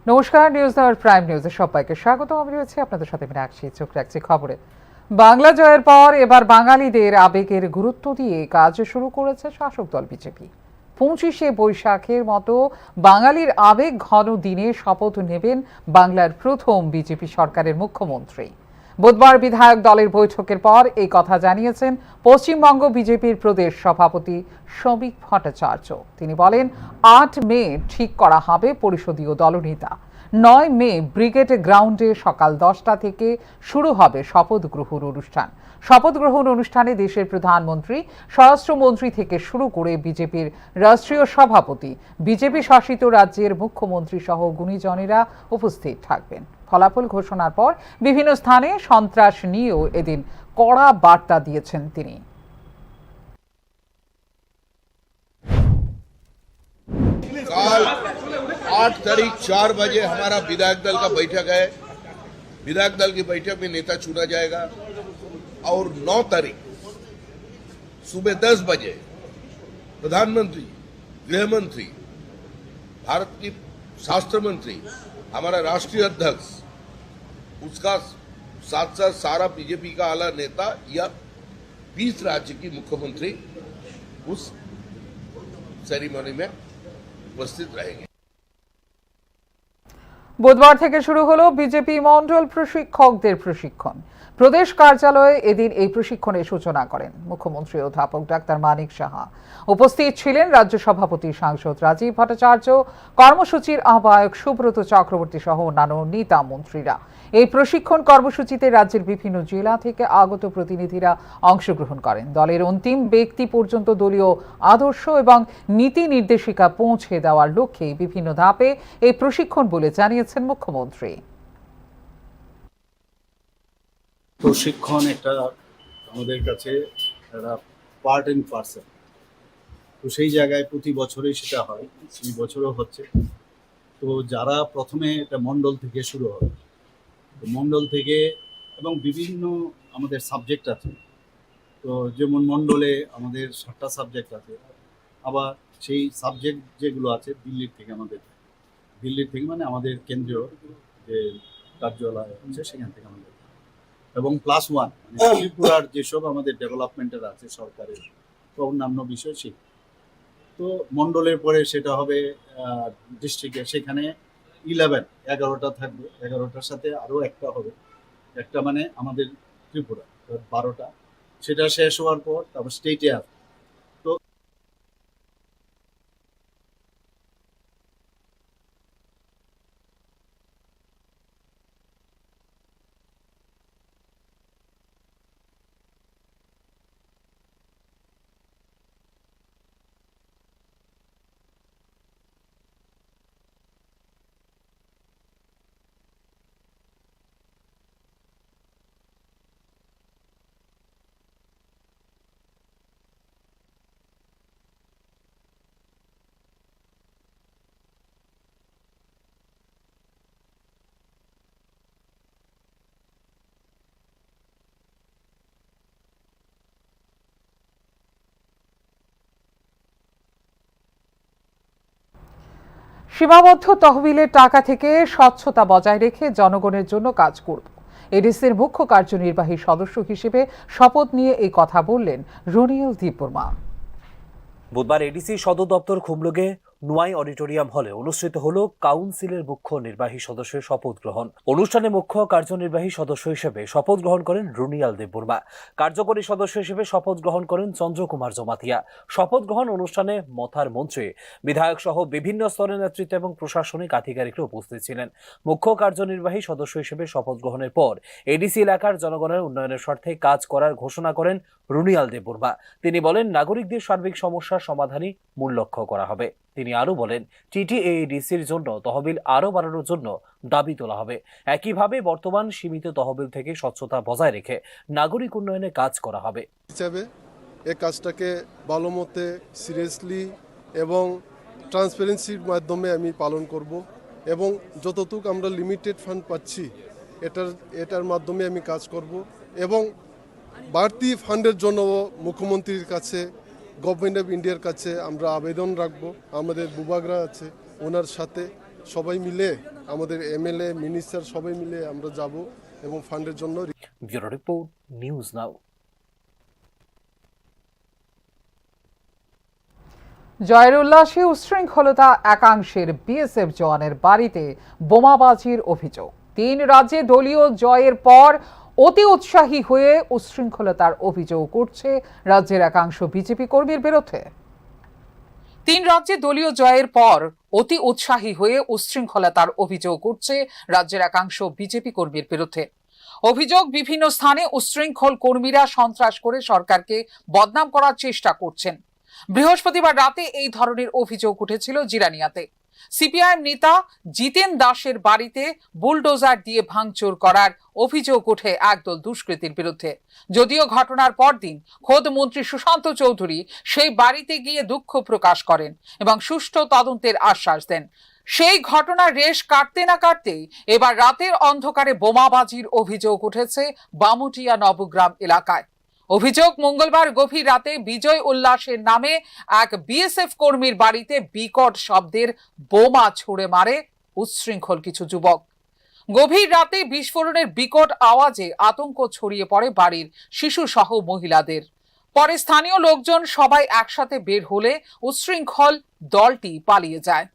নমস্কার, news hour prime নিউজে সবাইকে স্বাগত। আমি রয়েছি আপনাদের সাথে রাখছি, চোখ রাখছি খবরে। বাংলা জয়ের পর এবার বাঙালিদের আবেগের গুরুত্ব দিয়ে কাজ শুরু করেছে শাসক দল বিজেপি। 25শে বৈশাখের মতো বাঙালির আবেগ ঘন দিনে শপথ নেবেন বাংলার প্রথম বিজেপি সরকারের মুখ্যমন্ত্রী। বুধবার বিধায়ক দলের বৈঠকের পর এই কথা জানিয়েছেন পশ্চিমবঙ্গ বিজেপির প্রদেশ সভাপতি শ্রমিক ভট্টাচার্য। তিনি বলেন, 8 মে ঠিক করা হবে পরিষদীয় দলনেতা। 9 মে ব্রিগেড গ্রাউন্ডে সকাল 10টা থেকে শুরু হবে শপথ গ্রহণ অনুষ্ঠান। শপথ গ্রহণ অনুষ্ঠানে দেশের প্রধানমন্ত্রী, স্বরাষ্ট্রমন্ত্রী থেকে শুরু করে বিজেপির রাষ্ট্রীয় সভাপতি, বিজেপি শাসিত রাজ্যের মুখ্যমন্ত্রী সহ গুণীজনেরা উপস্থিত থাকবেন। ফলাফল ঘোষণার পর বিভিন্ন স্থানে সন্ত্রাস নিয়েও এদিন কড়া বার্তা দিয়েছেন তিনি। कल 8 तारीख 4 बजे हमारा विधायक दल का बैठक है। विधायक दल की बैठक में नेता चुना जाएगा और 9 तारीख सुबह 10 बजे प्रधानमंत्री, गृह मंत्री, भारत की शास्त्र मंत्री, हमारा राष्ट्रीय अध्यक्ष, उसका साथ साथ सारा बीजेपी का आला नेता या 20 राज्य की मुख्यमंत्री उस सेरेमनी में उपस्थित रहेंगे। বুধবার থেকে শুরু হলো বিজেপি মণ্ডল প্রশিক্ষকদের প্রশিক্ষণ। প্রদেশ কার্যালয়ে এদিন এই প্রশিক্ষণের সূচনা করেন মুখ্যমন্ত্রী অধ্যাপক ডাক্তার মানিক সাহা। উপস্থিত ছিলেন রাজ্য সভাপতি সাংসদ রাজীব ভট্টাচার্য, কর্মসূচির আহ্বায়ক সুব্রত চক্রবর্তী সহ অন্যান্য নেতা মন্ত্রীরা। এই প্রশিক্ষণ কর্মসূচিতে রাজ্যের বিভিন্ন জেলা থেকে আগত প্রতিনিধিরা অংশগ্রহণ করেন। দলের অন্তিম ব্যক্তি পর্যন্ত দলীয় আদর্শ এবং নীতি নির্দেশিকা পৌঁছে দেওয়ার লক্ষ্যে বিভিন্ন ধাপে এই প্রশিক্ষণ বলে জানিয়েছেন মুখ্যমন্ত্রী। প্রশিক্ষণ একটা আমাদের কাছে একটা পার্ট অ্যান্ড পার্সেল, তো সেই জায়গায় প্রতি বছরই সেটা হয়, এই বছরও হচ্ছে। তো যারা প্রথমে এটা মণ্ডল থেকে শুরু হবে, তো মণ্ডল থেকে এবং বিভিন্ন আমাদের সাবজেক্ট আছে, তো যেমন মণ্ডলে আমাদের 7টা সাবজেক্ট আছে। আবার সেই সাবজেক্ট যেগুলো আছে দিল্লির থেকে মানে আমাদের কেন্দ্রীয় যে কার্যালয় আছে সেখান থেকে আমাদের, এবং +1 মানে ত্রিপুরার যেসব আমাদের ডেভেলপমেন্টের আছে সরকারের তো অন্যান্য বিষয় সেই। তো মণ্ডলের পরে সেটা হবে ডিস্ট্রিক্টে, সেখানে 11টা থাকবে, 11টার সাথে আরও একটা হবে, একটা মানে আমাদের ত্রিপুরা 12টা। সেটা শেষ হওয়ার পর তারপর স্টেটে আসবে। তো সীমাবদ্ধ তহবিলের টাকা থেকে স্বচ্ছতা বজায় রেখে জনগণের জন্য কাজ করব। এডিসির মুখ্য কার্যনির্বাহী সদস্য হিসেবে শপথ নিয়ে এই কথা বললেন রনিয়াল দীপবর্মা। বুধবার এডিসি সদর দপ্তর খুমলুগে নুয়াই অডিটোরিয়াম হলে অনুষ্ঠিত হল কাউন্সিলের মুখ্য নির্বাহী সদস্যের শপথ গ্রহণ অনুষ্ঠানে মুখ্য কার্যনির্বাহী সদস্য হিসেবে শপথ গ্রহণ করেন রুনিয়াল দেববর্মা। কার্যকরী সদস্য হিসেবে শপথ গ্রহণ করেন চন্দ্রকুমার জমাতিয়া। শপথ গ্রহণ অনুষ্ঠানে মথার মন্ত্রী, বিধায়ক সহ বিভিন্ন স্তরের নেতৃত্ব এবং প্রশাসনিক আধিকারিকরা উপস্থিত ছিলেন। মুখ্য কার্যনির্বাহী সদস্য হিসেবে শপথ গ্রহণের পর এডিসি এলাকার জনগণের উন্নয়নের স্বার্থে কাজ করার ঘোষণা করেন রুনিয়াল দেববর্মা। তিনি বলেন, নাগরিকদের সার্বিক সমস্যার সমাধানই মূল লক্ষ্য করা হবে। তিনি আরো বলেন, টিটিএডিসির জন্য তহবিল আরো বাড়ানোর জন্য দাবি তোলা হবে। একইভাবে বর্তমান সীমিত তহবিল থেকে স্বচ্ছতা বজায় রেখে নাগরিক উন্নয়নে কাজ করা হবে। হিসাবে এই কাজটাকে ভালো মতে সিরিয়াসলি এবং ট্রান্সপারেন্সির মাধ্যমে আমি পালন করব, এবং যতটুকু আমরা লিমিটেড ফান্ড পাচ্ছি এটার মাধ্যমে আমি কাজ করব, এবং বাড়তি ফান্ডের জন্য মুখ্যমন্ত্রীর কাছে, গভর্নমেন্ট অফ ইন্ডিয়ার কাছে আমরা আবেদন রাখবো। আমাদের বুবাগরা আছে, ওনার সাথে সবাই মিলে আমাদের এমএলএ মিনিস্টার সবাই মিলে আমরা যাব এবং ফান্ডের জন্য ব্যুরো রিপোর্ট, নিউজ নাও। জয়ের উল্লাসে উচ্ছৃঙ্খলতা একাংশের বিএসএফ জওয়ানের বাড়িতে বোমাবাজির অভিযোগ। 3 রাজ্যে দলীয় জয়ের পর অতি উৎসাহী হয়ে উচ্ছৃঙ্খলতার অভিযোগ উঠছে রাজ্যের একাংশ বিজেপি কর্মীর বিরুদ্ধে। 3 রাজ্যে দলীয় জয়ের পর অতি উৎসাহী হয়ে উচ্ছৃঙ্খলতার অভিযোগ উঠছে রাজ্যের একাংশ বিজেপি কর্মীর বিরুদ্ধে। অভিযোগ, বিভিন্ন স্থানে উচ্ছৃঙ্খল কর্মীরা সন্ত্রাস করে সরকারকে বদনাম করার চেষ্টা করছেন। বৃহস্পতিবার রাতে এই ধরনের অভিযোগ উঠেছিল জিরানিয়াতে। সিপিআইএম নেতা জিতেন দাসের বাড়িতে বুলডোজার দিয়ে ভাঙচুর করার অভিযোগ ওঠে একদল দুষ্কৃতীর বিরুদ্ধে। যদিও ঘটনার পরদিন খোদ মন্ত্রী সুশান্ত চৌধুরী সেই বাড়িতে গিয়ে দুঃখ প্রকাশ করেন এবং সুষ্ঠু তদন্তের আশ্বাস দেন। সেই ঘটনার রেশ কাটতে না কাটতেই এবার রাতের অন্ধকারে বোমাবাজির অভিযোগ উঠেছে বামুটিয়া নবগ্রাম এলাকায়। অভিযোগ, মঙ্গলবার গভীর রাতে বিজয় উল্লাসের নামে এক বিএসএফ কর্মীর বাড়িতে বিকট শব্দের বোমা ছুড়ে মারে উচ্ছৃঙ্খল কিছু যুবক। গভীর রাতে বিস্ফোরণের বিকট আওয়াজে আতঙ্ক ছড়িয়ে পড়ে বাড়ির শিশু সহ মহিলাদের। পরে স্থানীয় লোকজন সবাই একসাথে বের হলে উচ্ছৃঙ্খল দলটি পালিয়ে যায়।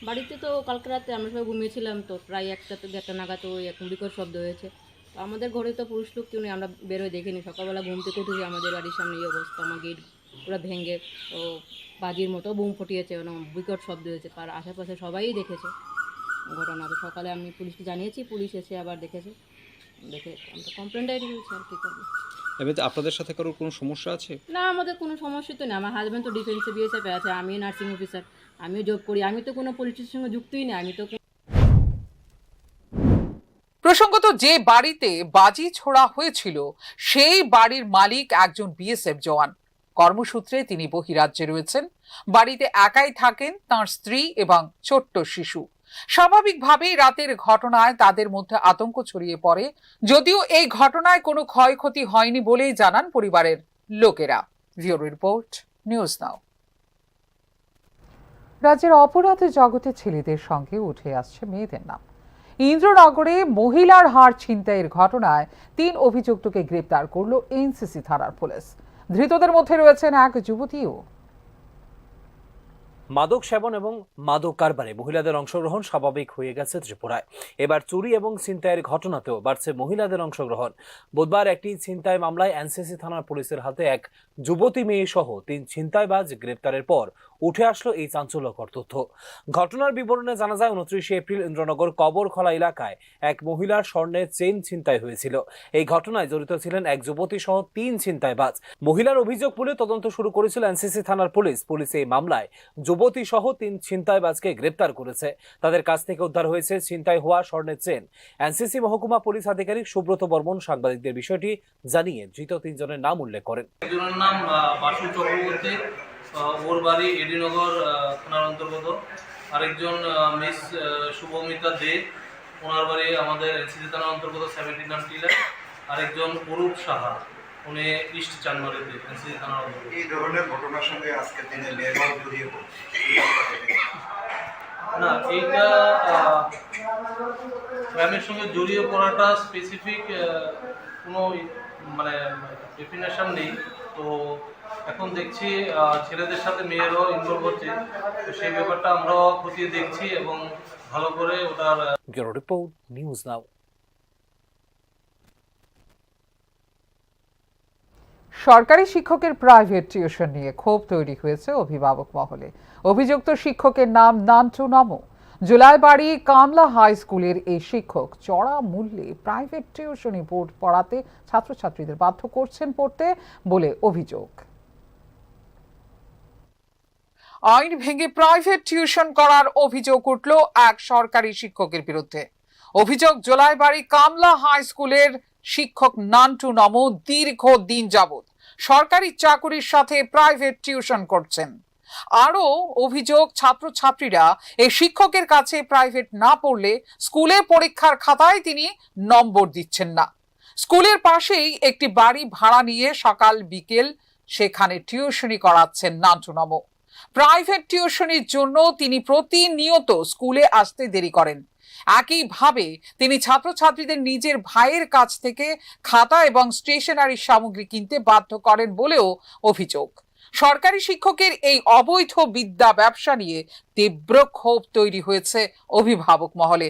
বাড়িতে তো কালকে রাতে আমরা সবাই ঘুমিয়েছিলাম, তো প্রায় 1টা নাগাদ ওই এখন বিকট শব্দ হয়েছে। তো আমাদের ঘরে তো পুরুষ লোক কেউ নেই, আমরা বের হয়ে দেখিনি। সকালবেলা ঘুম থেকে উঠেছি, আমাদের বাড়ির সামনে এই অবস্থা, আমার গেট পুরো ভেঙে তো বাজির মতো বুম ফুটিয়েছে, বিকট শব্দ হয়েছে। আর আশেপাশে সবাই দেখেছে ঘটনা। তো সকালে আমি পুলিশকে জানিয়েছি, পুলিশ এসে আবার দেখে আমরা কমপ্লেন ডায়েরি করেছি। আর কী করবো? এমনিতে আপনাদের সাথে কারোর কোনো সমস্যা আছে? না, আমাদের কোনো সমস্যা তো নেই। আমার হাজব্যান্ড তো ডিফেন্সে বিএসএফে আছে, আমি নার্সিং অফিসার, আমিও জব করি, আমি তো কোনো পলিটিক্সের সঙ্গে যুক্তই নেই। আমি তো প্রসঙ্গত, যে বাড়িতে বাজি ছোড়া হয়েছিল সেই বাড়ির মালিক একজন বিএসএফ জওয়ান। কর্মসূত্রে তিনি বহিরাজ্যে রয়েছেন। বাড়িতে একাই থাকেন তার স্ত্রী এবং ছোট্ট শিশু। স্বাভাবিকভাবেই রাতের ঘটনায় তাদের মধ্যে আতঙ্ক ছড়িয়ে পড়ে। যদিও এই ঘটনায় কোনো ক্ষয়ক্ষতি হয়নি বলেই জানান পরিবারের লোকেরা। Bureau report, news now. রাজ্যের অপরাধ জগতে ছেলেদের সঙ্গে উঠে আসছে মেয়েদের নাম। ইন্দ্রনগরে মহিলার হাড় ছিনতাইয়ের ঘটনায় 3 অভিযুক্তকে গ্রেপ্তার করল এনসিসি থানার পুলিশ। ধৃতদের মধ্যে রয়েছেন এক যুবতীও। মাদক সেবন এবং মাদক কারবারে মহিলাদের অংশগ্রহণ স্বাভাবিক হয়ে গেছে ত্রিপুরায়। এবার চুরি এবং ছিনতাইয়ের ঘটনাতেও বাড়ছে মহিলাদের অংশগ্রহণ। বুধবার একটি ছিনতাই মামলায় এনসিসি থানার পুলিশের হাতে এক যুবতী মেয়ে সহ 3 ছিনতাইবাজ গ্রেপ্তারের পর উঠে আসলো এই চাঞ্চল্যকর তথ্য। ঘটনার বিবরণে জানা যায়, 29 এপ্রিল ইন্দ্রনগর কবরখলা এলাকায় এক মহিলার স্বর্ণের চেইন ছিনতাই হয়েছিল। এই ঘটনায় জড়িত ছিলেন এক যুবতী সহ 3 ছিনতাইবাজ। মহিলার অভিযোগ বলে তদন্ত শুরু করেছিল এনসিসি থানার পুলিশ। পুলিশ এই মামলায় যুবতী সহ 3 ছিনতাইবাজকে গ্রেপ্তার করেছে। তাদের কাছ থেকে উদ্ধার হয়েছে ছিনতাই হওয়া স্বর্ণের চেন। এনসিসি মহকুমা পুলিশ আধিকারিক সুব্রত বর্মন সাংবাদিকদের বিষয়টি জানিয়ে ধৃত 3 জনের নাম উল্লেখ করেন। একজনের নাম বাসু চক্রবর্তী, ওর বাড়ি এডিনগর থানার অন্তর্গত। আরেকজন মিস শুভমিতা দে, ওনার বাড়ি আমাদের এনসিসি থানার অন্তর্গত 79 টিলা। আরেকজন অরূপ সাহা, উনি ইস্ট চানমারিতে এনসিসি থানার অন্তর্গত। এই ধরনের ঘটনার সঙ্গে আজকে দিনে মেয়েরাও জড়িয়ে পড়ছে। না, এইটা ক্রাইমের সঙ্গে জড়িয়ে পড়াটা স্পেসিফিক কোনো মানে ডেফিনেশন নেই। তো এখন দেখছি ছেলেদের সাথে মেয়েরাও ইনভলভ হচ্ছে, তো সেই ব্যাপারটা আমরাও খতিয়ে দেখছি এবং ভালো করে ওটার। Bureau report, news now. সরকারি শিক্ষকের প্রাইভেট টিউশন নিয়ে ক্ষোভ তৈরি হয়েছে অভিভাবক মহলে। অভিযুক্ত শিক্ষকের নাম নান্টু নমো। জুলাইবাড়ি কামলা হাই স্কুলের এই শিক্ষক চড়া মূল্যে প্রাইভেট টিউশনি বোর্ড পড়াতে ছাত্রছাত্রীদের বাধ্য করছেন পড়তে বলে অভিযোগ। আইন ভেঙে প্রাইভেট টিউশন করার অভিযোগ উঠল এক সরকারি শিক্ষকের বিরুদ্ধে। অভিযোগ, জুলাইবাড়ি কামলা হাই স্কুলের শিক্ষক নান্টু নমো দীর্ঘদিন যাবৎ সরকারি চাকুরির সাথে প্রাইভেট টিউশন করছেন। আরও অভিযোগ, ছাত্রছাত্রীরা এই শিক্ষকের কাছে প্রাইভেট না পড়লে স্কুলে পরীক্ষার খাতায় তিনি নম্বর দিচ্ছেন না। স্কুলের পাশেই একটি বাড়ি ভাড়া নিয়ে সকাল বিকেল সেখানে টিউশনি করাচ্ছেন নান্টু নমো। প্রাইভেট টিউশনির জন্য তিনি প্রতিনিয়ত স্কুলে আসতে দেরি করেন। একইভাবে তিনি ছাত্রছাত্রীদের নিজের ভাইয়ের কাছ থেকে খাতা এবং স্টেশনারি সামগ্রী কিনতে বাধ্য করেন বলেও অভিযোগ। সরকারি শিক্ষকের এই অবৈধ বিদ্যা ব্যবসা নিয়ে তীব্র ক্ষোভ তৈরি হয়েছে অভিভাবক মহলে।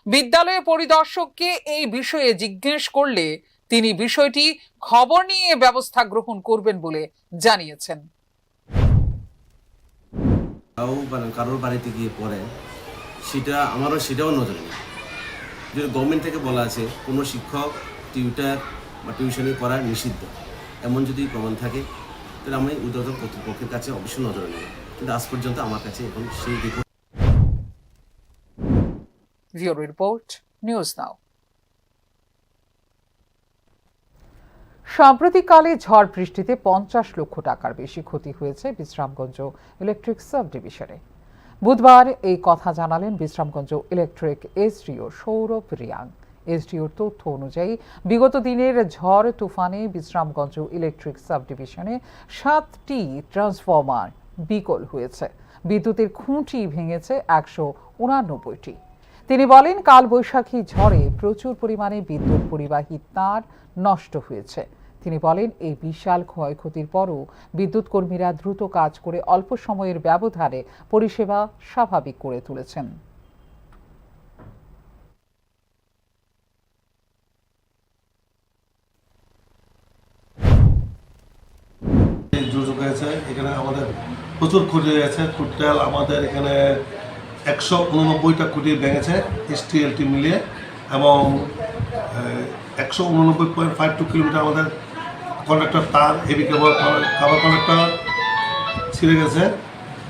বিদ্যালয় পরিদর্শককে এই বিষয়ে জিজ্ঞেস করলে তিনি বিষয়টি খবর নিয়ে ব্যবস্থা গ্রহণ করবেন বলে জানিয়েছেন। কারোর বাড়িতে গিয়ে পড়ে সেটাও নজরে নেই। যদি গভর্নমেন্ট থেকে বলা আছে কোনো শিক্ষক টিউটার বা টিউশনি করা নিষিদ্ধ, এমন যদি প্রমাণ থাকে তাহলে আমি ঊর্ধ্বতন কর্তৃপক্ষের কাছে অবশ্যই নজরে নেব, কিন্তু আজ পর্যন্ত আমার কাছে এখন সেই report. Bureau report, news now. সাম্প্রতিককালে ঝড় বৃষ্টিতে 50 লক্ষ টাকার বেশি ক্ষতি হয়েছে বিশ্রামগঞ্জ ইলেকট্রিক সাব ডিভিশনে। বুধবার এই কথা জানালেন বিশ্রামগঞ্জ ইলেকট্রিক এসডিও সৌরভ রিয়াং। এসডিওর তথ্য অনুযায়ী বিগত দিনের ঝড় তুফানে বিশ্রামগঞ্জ ইলেকট্রিক সাব ডিভিশনে 7টি ট্রান্সফরমার বিকল হয়েছে। বিদ্যুতের খুঁটি ভেঙেছে 189টি। তিনি বলেন, কালবৈশাখী ঝড়ে প্রচুর পরিমাণে বিদ্যুৎ পরিবাহী তার নষ্ট হয়েছে। তিনি বলেন, এই বিশাল ক্ষয়ক্ষতির পরও বিদ্যুৎ কর্মীরা দ্রুত কাজ করে অল্প সময়ের ব্যবধানে পরিষেবা স্বাভাবিক করে তুলেছেন। দুর্যোগ হয়েছে, এখানে আমাদের প্রচুর ক্ষতি হয়েছে। টোটাল আমাদের এখানে 189টা খুঁটি ভেঙেছে STLT মিলিয়ে, এবং 189.52 কিলোমিটার আমাদের কন্ডাক্টর তার হেভি কেবল কাভার কন্ডাক্টর ছিঁড়ে গেছে,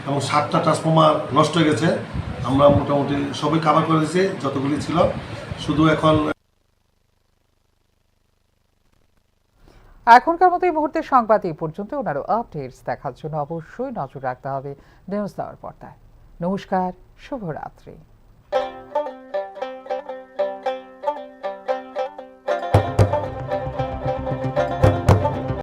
এবং 7টা ট্রান্সফর্মার নষ্ট হয়ে গেছে। আমরা মোটামুটি সবই কাভার করে দিয়েছি যতগুলি ছিল। শুধু এখন এখনকার মতো এই মুহূর্তে সংবাদ এই পর্যন্ত। ওনারও আপডেটস দেখার জন্য অবশ্যই নজর রাখতে হবে নিউজ নাওর পর্দায়। নমস্কার, শুভরাত্রি।